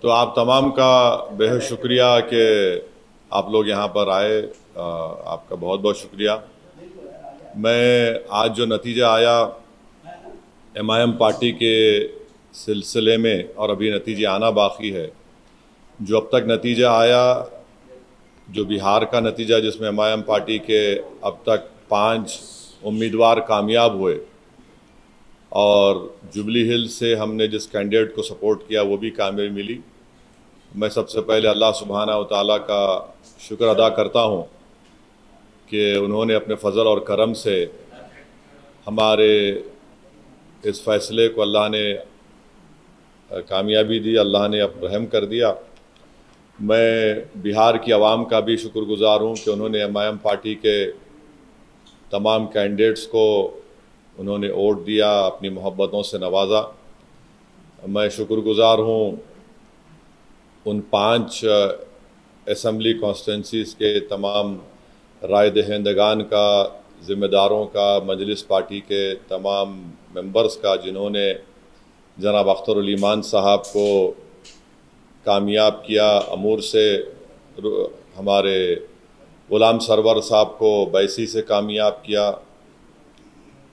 तो आप तमाम का बेहद शुक्रिया कि आप लोग यहाँ पर आए। आपका बहुत बहुत शुक्रिया। मैं आज जो नतीजा आया MIM पार्टी के सिलसिले में, और अभी नतीजे आना बाकी है, जो अब तक नतीजा आया, जो बिहार का नतीजा जिसमें MIM पार्टी के अब तक 5 उम्मीदवार कामयाब हुए और जुबली हिल से हमने जिस कैंडिडेट को सपोर्ट किया वो भी कामयाबी मिली। मैं सबसे पहले अल्लाह सुब्हाना व तआला का शुक्र अदा करता हूँ कि उन्होंने अपने फ़ज़ल और करम से हमारे इस फ़ैसले को अल्लाह ने कामयाबी दी, अल्लाह ने अब रहम कर दिया। मैं बिहार की आवाम का भी शुक्रगुज़ार हूँ कि उन्होंने MIM पार्टी के तमाम कैंडिडेट्स को उन्होंने वोट दिया, अपनी मोहब्बतों से नवाजा। मैं शुक्रगुज़ार हूँ उन 5 असम्बली कॉन्स्टिट्यूंसीज़ के तमाम राय दहिंदगान का, ज़िम्मेदारों का, मजलिस पार्टी के तमाम मेंबर्स का, जिन्होंने जनाब अख्तर उल ईमान साहब को कामयाब किया। अमूर से हमारे ग़ुलाम सरवर साहब को बैसी से कामयाब किया,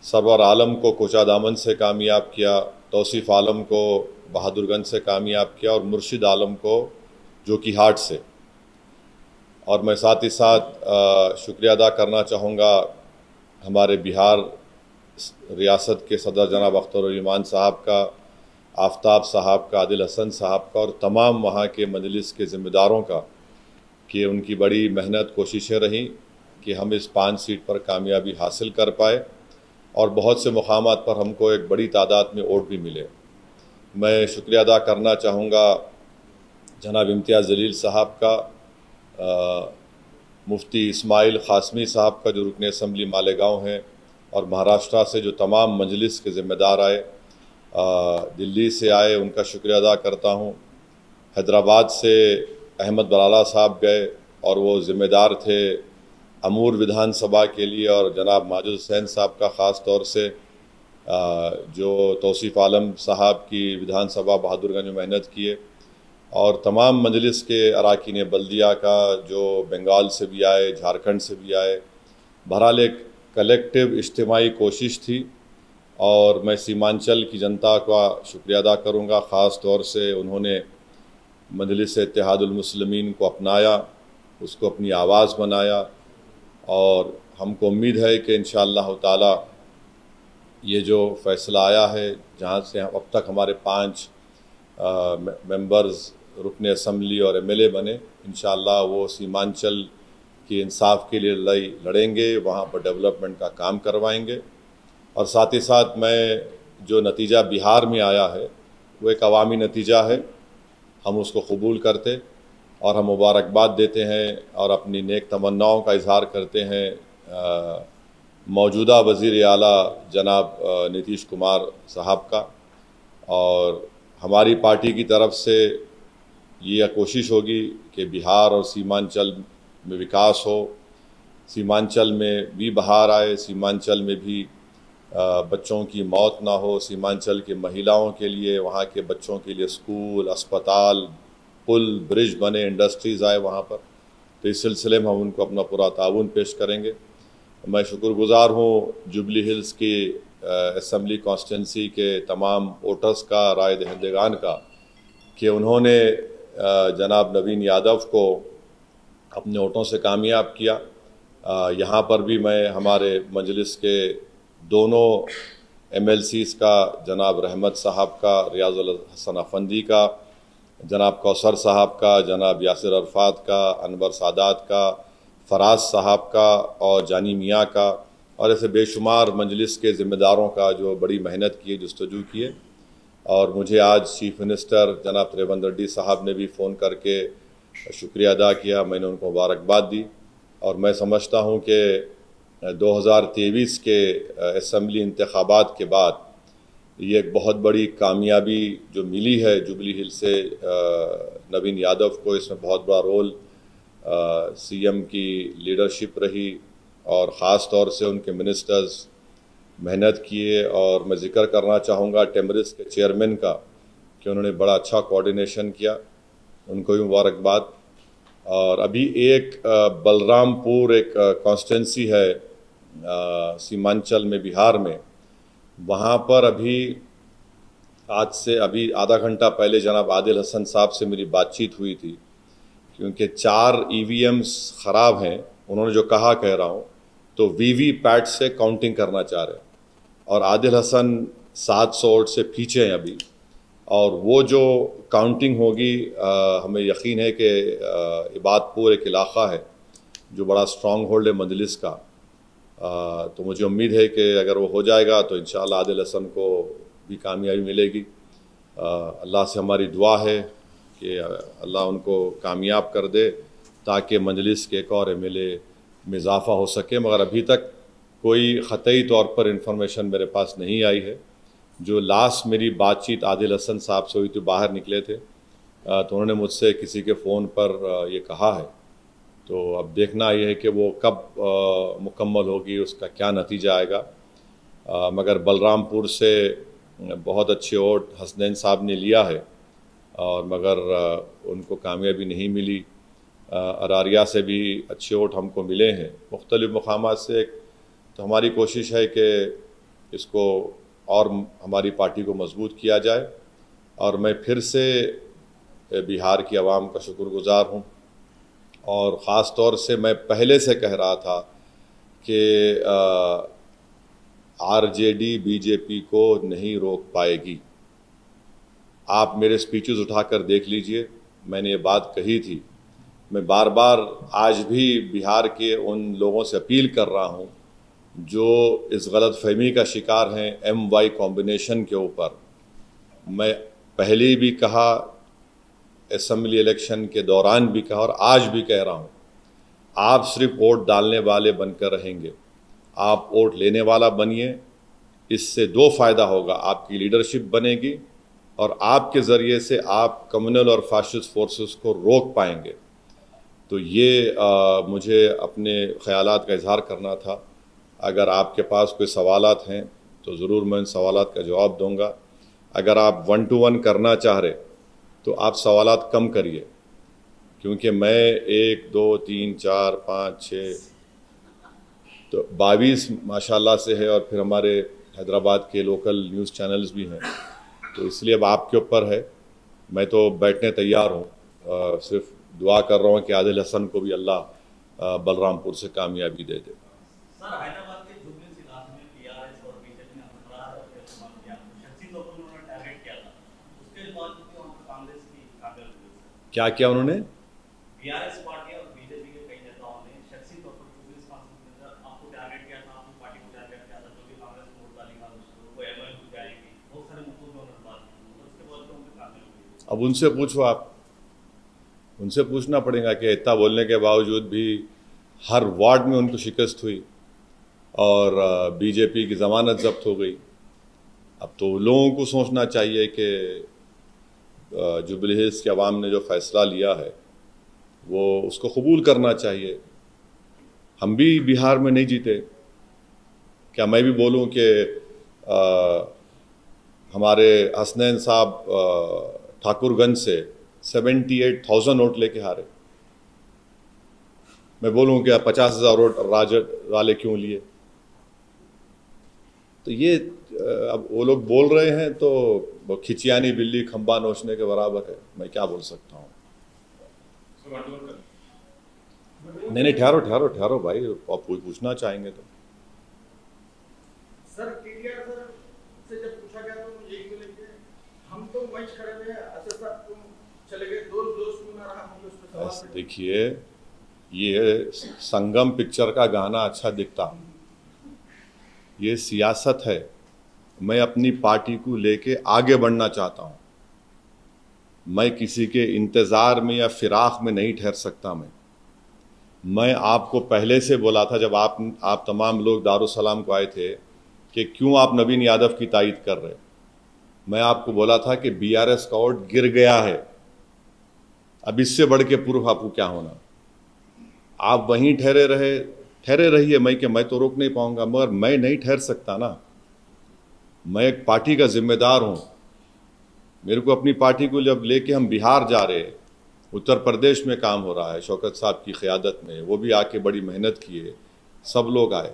सरवर आलम को कोचादामन से कामयाब किया, तौसीफ़ आलम को बहादुरगंज से कामयाब किया और मुर्शिद आलम को जोकीहाट से। और मैं साथ ही साथ शुक्रिया अदा करना चाहूँगा हमारे बिहार रियासत के सदर जनाब अख्तर उल ईमान साहब का, आफ्ताब साहब का, आदिल हसन साहब का और तमाम वहाँ के मजलिस के ज़िम्मेदारों का, कि उनकी बड़ी मेहनत कोशिशें रहीं कि हम इस 5 सीट पर कामयाबी हासिल कर पाए और बहुत से मुकामात पर हमको एक बड़ी तादाद में वोट भी मिले। मैं शुक्रिया अदा करना चाहूँगा जनाब इम्तियाज़ जलील साहब का, मुफ्ती इस्माइल क़ासमी साहब का जो रुकन असम्बली मालेगांव हैं, और महाराष्ट्र से जो तमाम मजलिस के ज़िम्मेदार आए, दिल्ली से आए, उनका शुक्रिया अदा करता हूँ। हैदराबाद से अहमद बलाला साहब गए और वो ज़िम्मेदार थे अमूर विधानसभा के लिए, और जनाब माजिद हुसैन साहब का ख़ास तौर से जो तौसीफ़ आलम साहब की विधानसभा बहादुरगंज में मेहनत किए, और तमाम मजलिस के अरकान बल्दिया का जो बंगाल से भी आए, झारखंड से भी आए। बहरहाल एक कलेक्टिव इज्तिमाई कोशिश थी और मैं सीमांचल की जनता का शुक्रिया अदा करूँगा। ख़ास तौर से उन्होंने मजलिस इत्तेहादुल मुस्लिमीन को अपनाया, उसको अपनी आवाज़ बनाया, और हमको उम्मीद है कि इंशाअल्लाह ताला ये जो फ़ैसला आया है, जहाँ से अब तक हमारे 5 मेंबर्स रुकन असम्बली और MLA बने, इंशाअल्लाह वो सीमांचल की इंसाफ के लिए लड़ाई लड़ेंगे, वहाँ पर डेवलपमेंट का काम करवाएंगे। और साथ ही साथ मैं जो नतीजा बिहार में आया है वो एक अवामी नतीजा है, हम उसको कबूल करते और हम मुबारकबाद देते हैं और अपनी नेक तमन्नाओं का इजहार करते हैं मौजूदा वज़ीर आला जनाब नीतीश कुमार साहब का। और हमारी पार्टी की तरफ से ये कोशिश होगी कि बिहार और सीमांचल में विकास हो, सीमांचल में भी बहार आए, सीमांचल में भी बच्चों की मौत ना हो, सीमांचल की महिलाओं के लिए, वहाँ के बच्चों के लिए स्कूल, अस्पताल, पुल, ब्रिज बने, इंडस्ट्रीज़ आए वहाँ पर। तो इस सिलसिले में हम उनको अपना पूरा ताउन पेश करेंगे। मैं शुक्रगुज़ार हूँ जुबली हिल्स की असम्बली कॉन्स्टिट्यूंसी के तमाम वोटर्स का, राय दहिंदगान का, कि उन्होंने जनाब नवीन यादव को अपने वोटों से कामयाब किया। यहाँ पर भी मैं हमारे मजलिस के दोनों MLCs का, जनाब रहमत साहब का, रियाजुल हसन अफंदी का, जनाब कौसर साहब का, जनाब यासिर अरफात का, अनवर सादात का, फराज साहब का और जानी मियाँ का, और ऐसे बेशुमार मजलिस के ज़िम्मेदारों का जो बड़ी मेहनत की, जस्तजू किए। और मुझे आज चीफ मिनिस्टर जनाब रेवंत रेड्डी साहब ने भी फ़ोन करके शुक्रिया अदा किया, मैंने उनको मुबारकबाद दी। और मैं समझता हूँ कि 2023 के असम्बली इंतखाबात के बाद ये एक बहुत बड़ी कामयाबी जो मिली है जुबली हिल से नवीन यादव को, इसमें बहुत बड़ा रोल CM की लीडरशिप रही और ख़ास तौर से उनके मिनिस्टर्स मेहनत किए। और मैं ज़िक्र करना चाहूँगा टेमरिस के चेयरमैन का कि उन्होंने बड़ा अच्छा कोऑर्डिनेशन किया। उनको भी मुबारकबाद। और अभी एक बलरामपुर एक कॉन्स्टिट्यूंसी है सीमांचल में, बिहार में, वहाँ पर अभी आज से अभी आधा घंटा पहले जनाब आदिल हसन साहब से मेरी बातचीत हुई थी, क्योंकि 4 EVMs ख़राब हैं। उन्होंने जो कहा कह रहा हूँ, तो VVPAT से काउंटिंग करना चाह रहे हैं और आदिल हसन 700 वोट से पीछे हैं अभी। और वो जो काउंटिंग होगी, हमें यकीन है कि इबादपुर एक इलाक़ा है जो बड़ा स्ट्रॉन्ग होल्ड है मजलिस का, तो मुझे उम्मीद है कि अगर वो हो जाएगा तो इंशाअल्लाह आदिल हसन को भी कामयाबी मिलेगी। अल्लाह से हमारी दुआ है कि अल्लाह उनको कामयाब कर दे ताकि मजलिस के एक और MLA में इजाफ़ा हो सके, मगर अभी तक कोई ख़तई तौर पर इंफॉर्मेशन मेरे पास नहीं आई है। जो लास्ट मेरी बातचीत आदिल हसन साहब से हुई थी, बाहर निकले थे, तो उन्होंने मुझसे किसी के फ़ोन पर ये कहा है, तो अब देखना ये है कि वो कब मुकम्मल होगी, उसका क्या नतीजा आएगा। मगर बलरामपुर से बहुत अच्छे वोट हसनैन साहब ने लिया है, और मगर उनको कामयाबी नहीं मिली। अरारिया से भी अच्छे वोट हमको मिले हैं मुख्तलिफ़ मकामात से। तो हमारी कोशिश है कि इसको और हमारी पार्टी को मजबूत किया जाए। और मैं फिर से बिहार की आवाम का शुक्रगुज़ार हूँ, और ख़ास तौर से मैं पहले से कह रहा था कि RJD BJP को नहीं रोक पाएगी। आप मेरे स्पीचेस उठाकर देख लीजिए, मैंने ये बात कही थी। मैं बार बार आज भी बिहार के उन लोगों से अपील कर रहा हूँ जो इस गलतफहमी का शिकार हैं MY कॉम्बिनेशन के ऊपर। मैं पहले भी कहा, असेंबली इलेक्शन के दौरान भी कहा, और आज भी कह रहा हूँ, आप सिर्फ वोट डालने वाले बनकर रहेंगे, आप वोट लेने वाला बनिए। इससे 2 फ़ायदा होगा, आपकी लीडरशिप बनेगी और आपके ज़रिए से आप कम्युनल और फाशिस्ट फोर्सेस को रोक पाएंगे। तो ये मुझे अपने ख़यालात का इजहार करना था। अगर आपके पास कोई सवालात हैं तो ज़रूर मैं उन सवालात का जवाब दूंगा। अगर आप 1 to 1 करना चाह रहे तो आप सवालात कम करिए, क्योंकि मैं 1 2 3 4 5 6 तो 22 माशाल्लाह से है, और फिर हमारे हैदराबाद के लोकल न्यूज़ चैनल्स भी हैं। तो इसलिए अब आपके ऊपर है, मैं तो बैठने तैयार हूँ। सिर्फ दुआ कर रहा हूँ कि आदिल हसन को भी अल्लाह बलरामपुर से कामयाबी दे दे। सर, हैदराबाद के जुबली इलाके में PRS और BJP ने अपना इस्तेमाल किया, शख्सी लोगों ने उन्होंने टारगेट किया था, उसके बाद वहाँ पर कांग्रेस की कामयाबी हुई। क्या किया उन्होंने? PRS पार्टी और BJP के कई नेताओं ने शख्सी तौर पर जुबली इलाके में आपको टारगेट किया था, आपकी पार्टी को टारगेट किया था, जो भी कांग्रेस को वोट डालेगा वो ML हो जाएगी, बहुत सारे मुद्दों पर उन्होंने बात की, उसके बाद उनकी कामयाबी हुई। अब उनसे पूछो, आप उनसे पूछना पड़ेगा कि इतना बोलने के बावजूद भी हर वार्ड में उनको शिकस्त हुई और BJP की ज़मानत जब्त हो गई। अब तो लोगों को सोचना चाहिए कि जुबली हिल्स के अवाम ने जो फ़ैसला लिया है वो उसको कबूल करना चाहिए। हम भी बिहार में नहीं जीते, क्या मैं भी बोलूं कि हमारे हसनैन साहब ठाकुरगंज से 78,000 वोट लेके हारे? मैं बोलूं कि 50,000 वोट राजद वाले क्यों लिए? तो ये अब वो लोग बोल रहे हैं तो खिचियानी बिल्ली खंबा नोचने के बराबर है। मैं क्या बोल सकता हूँ? नहीं, ठहरो ठहरो ठहरो भाई, आप पूछना चाहेंगे तो। सर, TDR सर से जब पूछा गया तो यही बोले कि हम तो मैच खड़े में असर तुम चले गए, दोस्त क्यों ना रहा, हम उस पर सवाल। देखिए, ये संगम पिक्चर का गाना अच्छा दिखता, ये सियासत है। मैं अपनी पार्टी को लेके आगे बढ़ना चाहता हूँ। मैं किसी के इंतज़ार में या फिराक में नहीं ठहर सकता। मैं आपको पहले से बोला था जब आप तमाम लोग दारुसलाम को आए थे कि क्यों आप नवीन यादव की तायीद कर रहे। मैं आपको बोला था कि BRS का वोट गिर गया है, अब इससे बढ़ के पूर्व आपको क्या होना। आप वहीं ठहरे रहिए। मैं तो रोक नहीं पाऊंगा, मगर मैं नहीं ठहर सकता ना। मैं एक पार्टी का जिम्मेदार हूं। मेरे को अपनी पार्टी को जब लेके हम बिहार जा रहे उत्तर प्रदेश में काम हो रहा है शौकत साहब की क़यादत में, वो भी आके बड़ी मेहनत किए, सब लोग आए।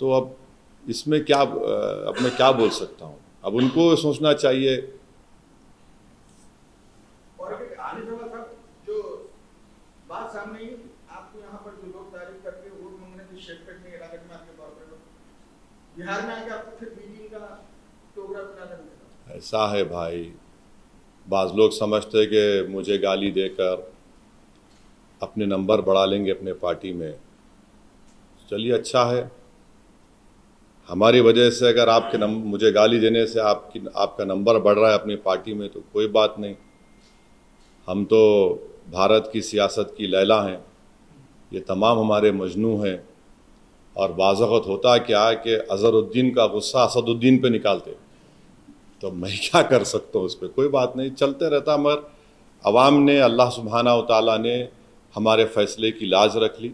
तो अब इसमें क्या, अब मैं क्या बोल सकता हूँ, अब उनको सोचना चाहिए। और आने साहब जो बात सामने आई, आपको यहाँ पर जो लोग तारीफ करके वोट मांगने की शेरपेट में इलाके में आपके तौर पर बिहार में आके आपको फिर मीटिंग का प्रोग्राम बना देंगे? ऐसा है भाई, बाज़ लोग समझते कि मुझे गाली देकर अपने नंबर बढ़ा लेंगे अपने पार्टी में। चलिए अच्छा है, हमारी वजह से अगर आपके मुझे गाली देने से आपका नंबर बढ़ रहा है अपनी पार्टी में तो कोई बात नहीं। हम तो भारत की सियासत की लैला हैं, ये तमाम हमारे मजनू हैं। और बाज़-औक़ात होता क्या है कि अज़हरुद्दीन का गुस्सा असदुद्दीन पे निकालते, तो मैं क्या कर सकता हूँ उस पर, कोई बात नहीं, चलते रहता। मगर अवाम ने, अल्लाह सुब्हानहू व तआला ने हमारे फ़ैसले की लाज रख ली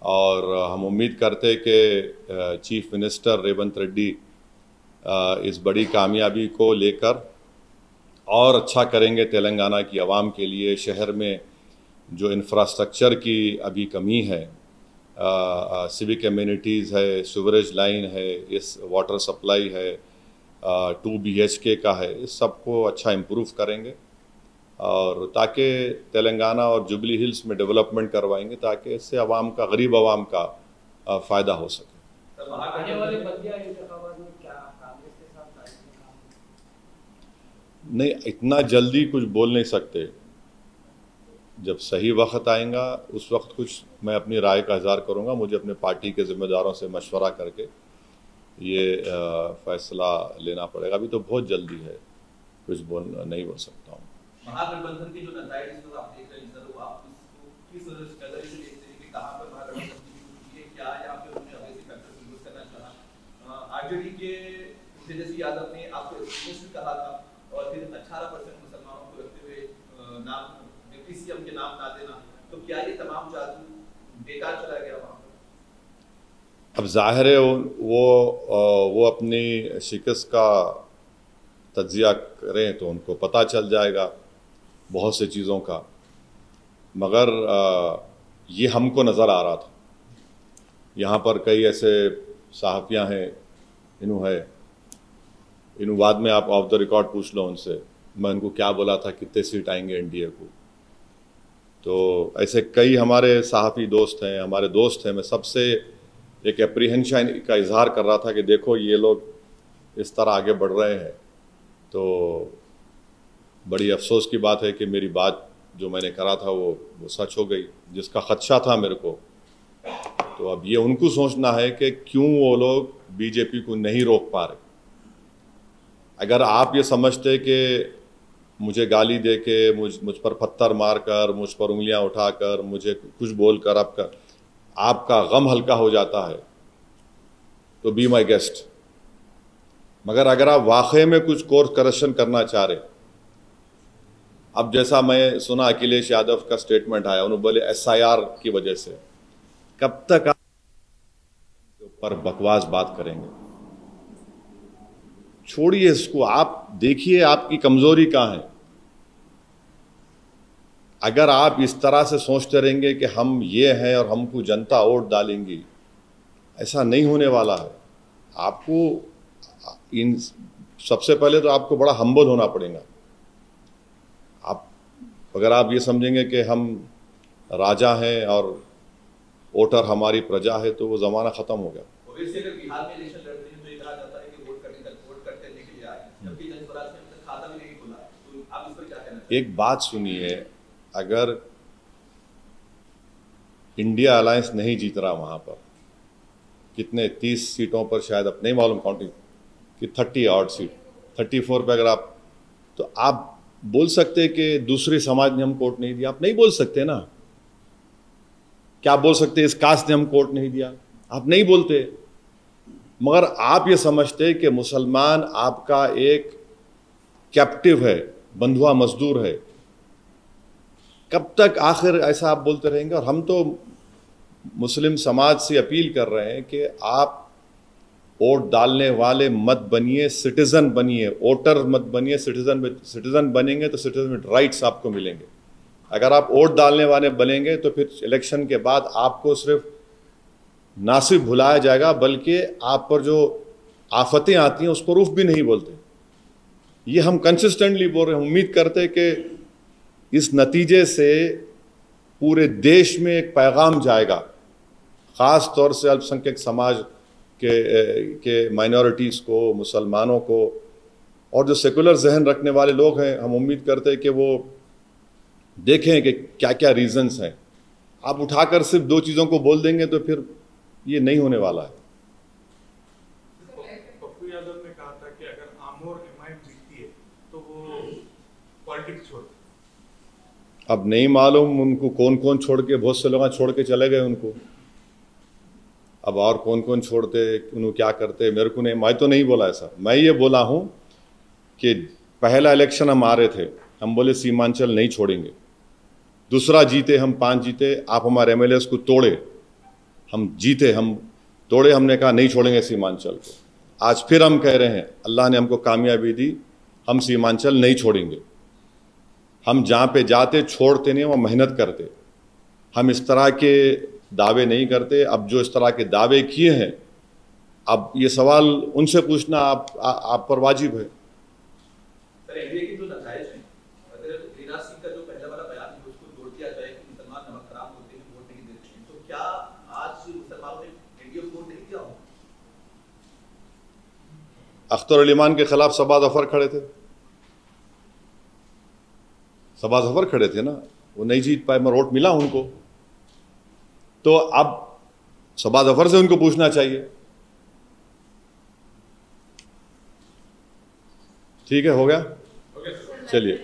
और हम उम्मीद करते कि चीफ मिनिस्टर रेवंत रेड्डी इस बड़ी कामयाबी को लेकर और अच्छा करेंगे तेलंगाना की आवाम के लिए। शहर में जो इंफ्रास्ट्रक्चर की अभी कमी है, सिविक एमिनिटीज़ है, सीवरेज लाइन है, इस वाटर सप्लाई है, 2 BHK का है, इस सब को अच्छा इम्प्रूव करेंगे और ताकि तेलंगाना और जुबली हिल्स में डेवलपमेंट करवाएंगे ताकि इससे आवाम का, गरीब आवाम का फ़ायदा हो सके। आने वाले बल्दिया इंतखाबात में क्या कांग्रेस के साथ तारीफ में काम? नहीं, इतना जल्दी कुछ बोल नहीं सकते। जब सही वक्त आएगा उस वक्त कुछ मैं अपनी राय का इज़हार करूँगा। मुझे अपने पार्टी के ज़िम्मेदारों से मशवरा करके ये फैसला लेना पड़ेगा। अभी तो बहुत जल्दी है, कुछ नहीं बोल सकता हूँ। महागठबंधन की जो नतीजे इस आप देख रहे हैं सर, वो आप किस नजरिए से देखते हैं कि कहां पर महागठबंधन की क्या यहाँ पे उन्होंने अवैध फैक्टर यूज करना चाहा? आरजेडी के तेजस्वी यादव ने आपको एक्सप्रेस कहा था और फिर 18% मुसलमानों को रखते हुए नाम डिप्टी सीएम के नाम ना देना, तो क्या ये तमाम जादू बेकार चला गया वहां पर? अब जाहिर है वो अपनी शिकस्त का तज्जिया करें तो उनको पता चल जाएगा बहुत से चीज़ों का। मगर ये हमको नज़र आ रहा था, यहाँ पर कई ऐसे सहाफ़ियाँ हैं, इन्हों बाद में आप ऑफ द रिकॉर्ड पूछ लो उनसे, मैं उनको क्या बोला था, कितने सीट आएंगे एनडीए को। तो ऐसे कई हमारे सहाफ़ी दोस्त हैं, हमारे दोस्त हैं। मैं सबसे एक एप्रीहेंशन का इजहार कर रहा था कि देखो ये लोग इस तरह आगे बढ़ रहे हैं। तो बड़ी अफसोस की बात है कि मेरी बात जो मैंने करा था वो सच हो गई, जिसका खदशा था मेरे को। तो अब ये उनको सोचना है कि क्यों वो लोग बीजेपी को नहीं रोक पा रहे। अगर आप ये समझते कि मुझे गाली दे के, मुझ पर पत्थर मारकर, मुझ पर उंगलियां उठाकर, मुझे कुछ बोलकर आपका गम हल्का हो जाता है तो बी माई गेस्ट। मगर अगर आप वाकई में कुछ कोर्स करेक्शन करना चाह रहे, अब जैसा मैं सुना अखिलेश यादव का स्टेटमेंट आया, उन्होंने बोले SIR की वजह से, कब तक आप ऊपर बकवास बात करेंगे? छोड़िए इसको, आप देखिए आपकी कमजोरी कहाँ है। अगर आप इस तरह से सोचते रहेंगे कि हम ये हैं और हमको जनता वोट डालेंगी, ऐसा नहीं होने वाला है। आपको सबसे पहले तो आपको बड़ा हम्बल होना पड़ेगा। अगर आप ये समझेंगे कि हम राजा हैं और वोटर हमारी प्रजा है तो वो ज़माना ख़त्म हो गया। अगर बिहार में इलेक्शन लड़ते हैं तो ये कहा जाता है कि वोट करने के लिए आए, जबकि जनस्वराज ने खाता भी नहीं खोला, तो आप इस पर क्या कहना चाहते हैं? एक बात सुनिए, अगर इंडिया अलायंस नहीं जीत रहा वहाँ पर, कितने 30 सीटों पर शायद, अब नहीं मालूम काउंटिंग कि 30 ऑड सीट, 34 पे अगर आप बोल सकते कि दूसरे समाज ने हम वोट नहीं दिया? आप नहीं बोल सकते ना। क्या आप बोल सकते इस कास्ट ने हम वोट नहीं दिया? आप नहीं बोलते। मगर आप ये समझते कि मुसलमान आपका एक कैप्टिव है, बंधुआ मजदूर है। कब तक आखिर ऐसा आप बोलते रहेंगे? और हम तो मुस्लिम समाज से अपील कर रहे हैं कि आप वोट डालने वाले मत बनिए, सिटीजन बनिए। वोटर मत बनिए, सिटीजन बनेंगे तो सिटीजन राइट्स आपको मिलेंगे। अगर आप वोट डालने वाले बनेंगे तो फिर इलेक्शन के बाद आपको सिर्फ ना सिर्फ भुलाया जाएगा बल्कि आप पर जो आफतें आती हैं उस पर उफ भी नहीं बोलते। ये हम कंसिस्टेंटली बोल रहे हैं। उम्मीद करते कि इस नतीजे से पूरे देश में एक पैगाम जाएगा, ख़ास तौर से अल्पसंख्यक समाज के माइनॉरिटीज़ को, मुसलमानों को, और जो सेकुलर जहन रखने वाले लोग हैं। हम उम्मीद करते हैं कि वो देखें कि क्या क्या रीजंस हैं। आप उठाकर सिर्फ दो चीज़ों को बोल देंगे तो फिर ये नहीं होने वाला है। पप्पू यादव ने कहा था कि अगर आमोर एमआईएम जीतती है तो वो पॉलिटिक्स छोड़। अब नहीं मालूम उनको कौन कौन छोड़ के, बहुत से लोग छोड़ के चले गए उनको। अब और कौन कौन छोड़ते, उन्होंने क्या करते, मेरे को नहीं, मैं तो नहीं बोला ऐसा। मैं ये बोला हूँ कि पहला इलेक्शन हम आ रहे थे, हम बोले सीमांचल नहीं छोड़ेंगे। दूसरा जीते, हम 5 जीते, आप हमारे एमएलएस को तोड़े, हम जीते, हम तोड़े, हमने कहा नहीं छोड़ेंगे सीमांचल को। आज फिर हम कह रहे हैं, अल्लाह ने हमको कामयाबी दी, हम सीमांचल नहीं छोड़ेंगे। हम जहाँ पे जाते छोड़ते नहीं, वो मेहनत करते। हम इस तरह के दावे नहीं करते। अब जो इस तरह के दावे किए हैं, अब ये सवाल उनसे पूछना आप पर वाजिब है। सर, एनडीए की जो नतज है, अगर गिरिराज सिंह का जो पहला वाला बयान है उसको जोड़ दिया जाए कि मुसलमान नमक हराम होते हैं, वोट नहीं देते हैं, तो क्या आज मुसलमानों ने एनडीए को वोट नहीं दिया हो? अख्तर अली खान के खिलाफ सबा जफर खड़े थे, सबा जफर खड़े थे ना, वो नहीं जीत पाए, मगर वोट मिला उनको। तो अब सबा जफर से उनको पूछना चाहिए। ठीक है, हो गया, चलिए।